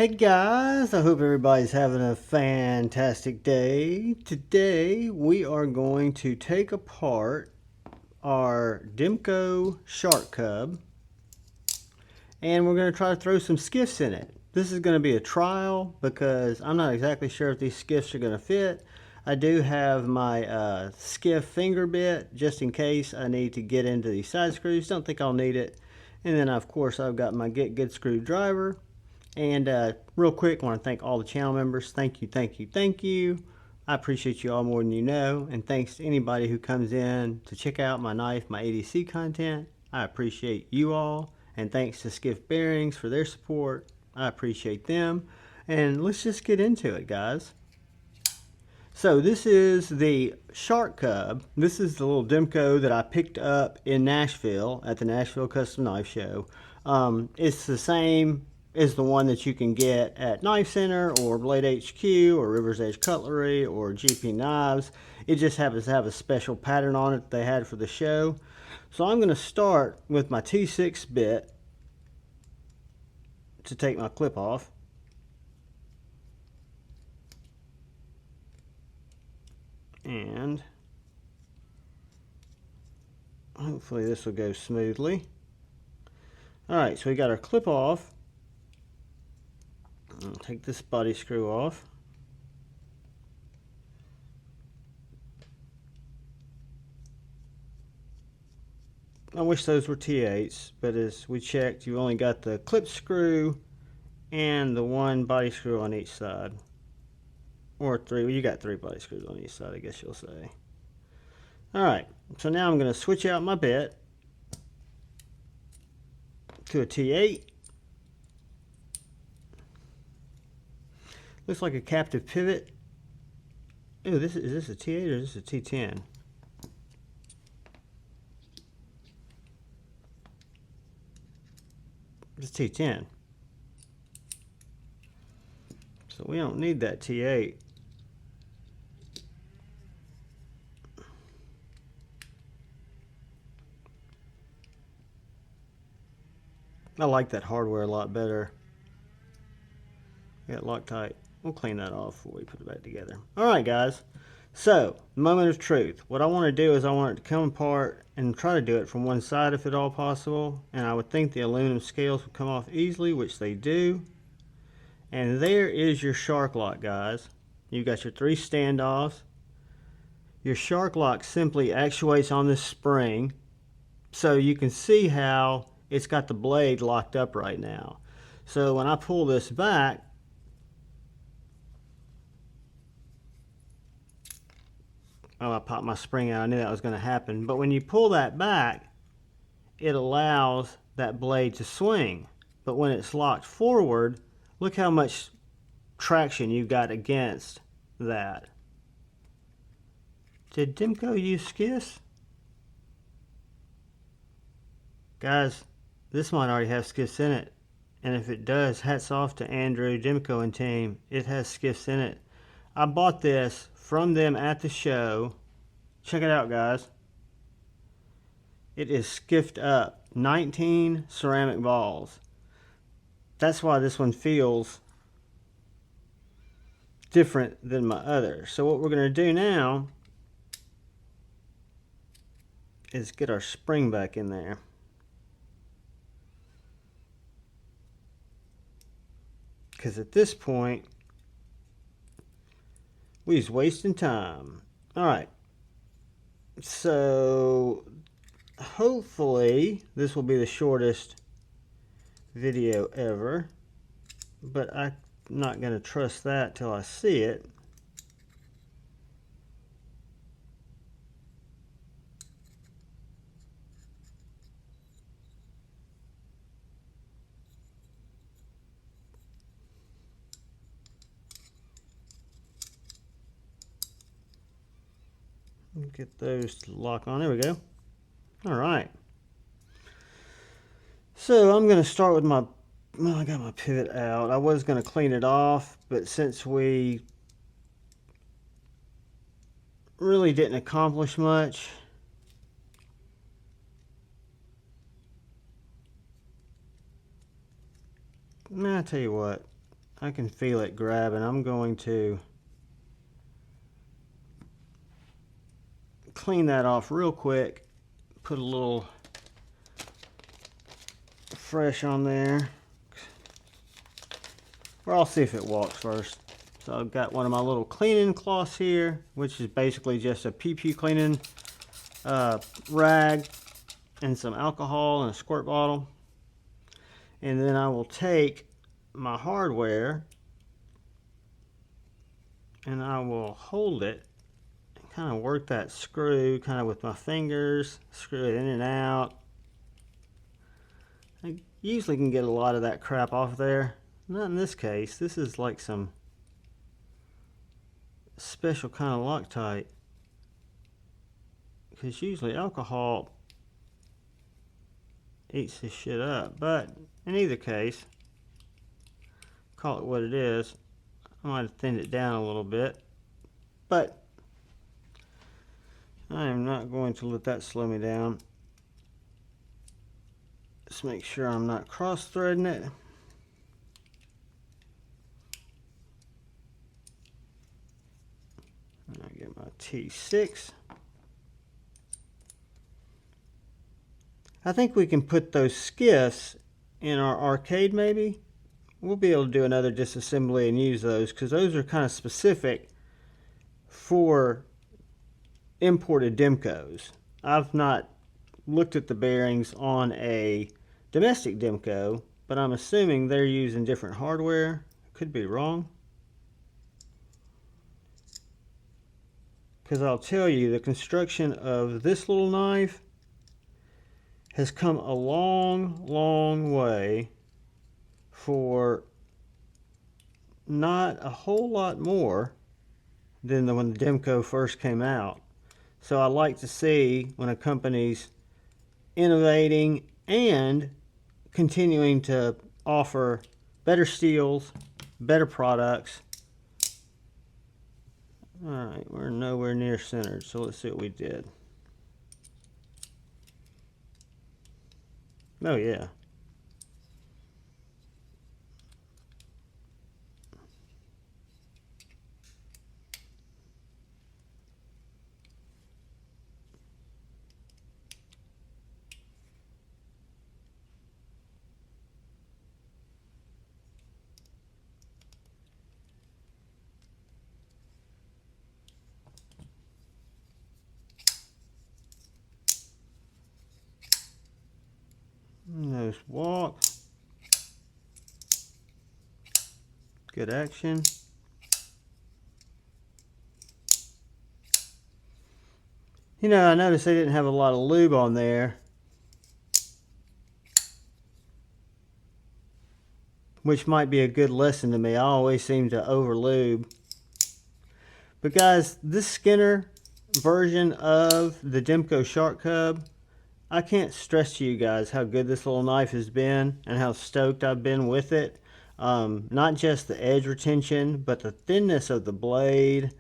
Hey guys, I hope everybody's having a fantastic day. Today we are going to take apart our Demko Shark Cub and we're going to try to throw some skiffs in it. This is going to be a trial because I'm not exactly sure if these skiffs are going to fit. I do have my skiff finger bit just in case I need to get into these side screws. Don't think I'll need it. And then of course I've got my GoodSkrew driver. And real quick, I want to thank all the channel members. Thank you, thank you, thank you. I appreciate you all more than you know. And thanks to anybody who comes in to check out my knife, my ADC content. I appreciate you all. And thanks to Skiff Bearings for their support. I appreciate them. And let's just get into it, guys. So this is the Shark Cub. This is the little Demko that I picked up in Nashville at the Nashville Custom Knife Show. It's the same is the one that you can get at Knife Center or Blade HQ or River's Edge Cutlery or GP Knives. It just happens to have a special pattern on it they had for the show. So I'm going to start with my T6 bit to take my clip off. And hopefully this will go smoothly. Alright, so we got our clip off. I'll take this body screw off. I wish those were T8s, but as we checked, you only got the clip screw and the one body screw on each side. Or three. Well, you got three body screws on each side, I guess you'll say. Alright, so now I'm going to switch out my bit to a T8. Looks like a captive pivot. Ooh, is this a T8 or is this a T10? It's T10. So we don't need that T8. I like that hardware a lot better. Got Loctite. We'll clean that off before we put it back together. Alright guys, so moment of truth. What I want to do is I want it to come apart and try to do it from one side if at all possible. And I would think the aluminum scales would come off easily, which they do. And there is your shark lock, guys. You've got your three standoffs. Your shark lock simply actuates on this spring. So you can see how it's got the blade locked up right now. So when I pull this back, oh, I popped my spring out. I knew that was going to happen. But when you pull that back, it allows that blade to swing. But when it's locked forward, look how much traction you've got against that. Did Demko use skiffs? Guys, this might already have skiffs in it. And if it does, hats off to Andrew, Demko, and team. It has skiffs in it. I bought this from them at the show. Check it out, guys. It is skiffed up. 19 ceramic balls. That's why this one feels different than my other. So what we're going to do now is get our spring back in there. Because at this point, we's wasting time. Alright. So, hopefully, this will be the shortest video ever. But I'm not going to trust that till I see it. Get those to lock on. There we go. All right. So I'm going to start with my, well, I got my pivot out. I was going to clean it off, but since we really didn't accomplish much, I'll tell you what, I can feel it grabbing. I'm going to clean that off real quick. Put a little fresh on there. Or I'll see if it walks first. So I've got one of my little cleaning cloths here, which is basically just a pee-pee cleaning rag and some alcohol and a squirt bottle. And then I will take my hardware and I will hold it and kind of work that screw kind of with my fingers, screw it in and out. I usually can get a lot of that crap off there. Not in this case. This is like some special kind of Loctite, because usually alcohol eats this shit up. But in either case, call it what it is. I might have thinned it down a little bit, but I am not going to let that slow me down. Just make sure I'm not cross-threading it. I get my T6. I think we can put those skiffs in our arcade maybe. We'll be able to do another disassembly and use those, because those are kind of specific for imported Demkos. I've not looked at the bearings on a domestic Demko, but I'm assuming they're using different hardware. Could be wrong. Because I'll tell you, the construction of this little knife has come a long, long way for not a whole lot more than when the Demko first came out. So I like to see when a company's innovating and continuing to offer better steels, better products. Alright, we're nowhere near centered, so let's see what we did. Oh yeah. Nice walk. Good action. You know, I noticed they didn't have a lot of lube on there, which might be a good lesson to me. I always seem to over lube. But guys, this Skinner version of the Demko Shark Cub, I can't stress to you guys how good this little knife has been and how stoked I've been with it. Not just the edge retention, but the thinness of the blade,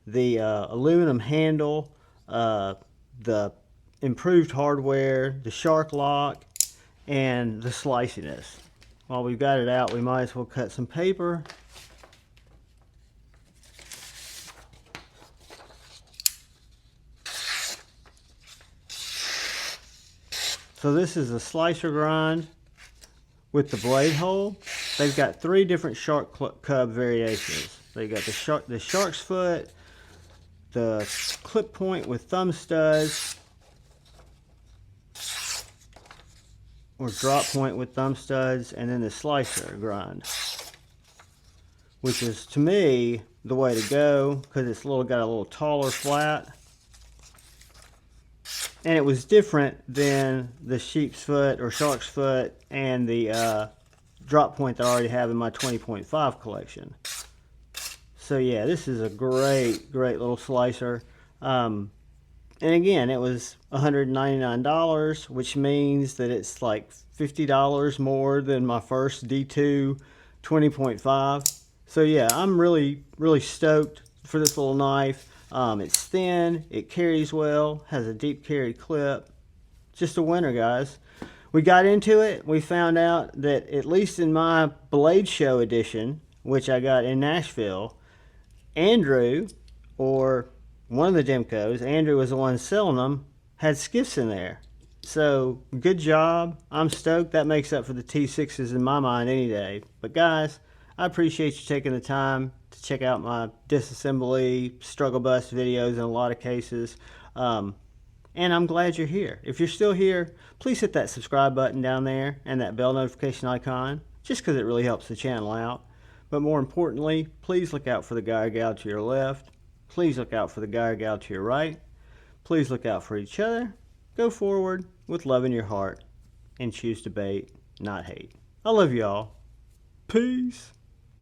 the aluminum handle, the improved hardware, the shark lock, and the sliciness. While we've got it out, we might as well cut some paper. So this is a slicer grind with the blade hole. They've got 3 different Shark Cub variations. They got the shark's foot, the clip point with thumb studs, or drop point with thumb studs, and then the slicer grind, which is to me the way to go, because it's got a little taller flat. And it was different than the sheep's foot or shark's foot and the drop point that I already have in my 20.5 collection. So yeah, this is a great little slicer. And again, it was $199, which means that it's like $50 more than my first D2 20.5. So yeah, I'm really stoked for this little knife. It's thin, it carries well, has a deep carry clip. Just a winner, guys. We got into it, we found out that at least in my Blade Show edition, which I got in Nashville, Andrew, or one of the Demkos, Andrew was the one selling them, had skiffs in there. So good job. I'm stoked. That makes up for the T6s in my mind any day. But guys, I appreciate you taking the time to check out my disassembly, struggle bus videos in a lot of cases. And I'm glad you're here. If you're still here, please hit that subscribe button down there and that bell notification icon, just because it really helps the channel out. But more importantly, please look out for the guy or gal to your left. Please look out for the guy or gal to your right. Please look out for each other. Go forward with love in your heart and choose to bait, not hate. I love y'all. Peace.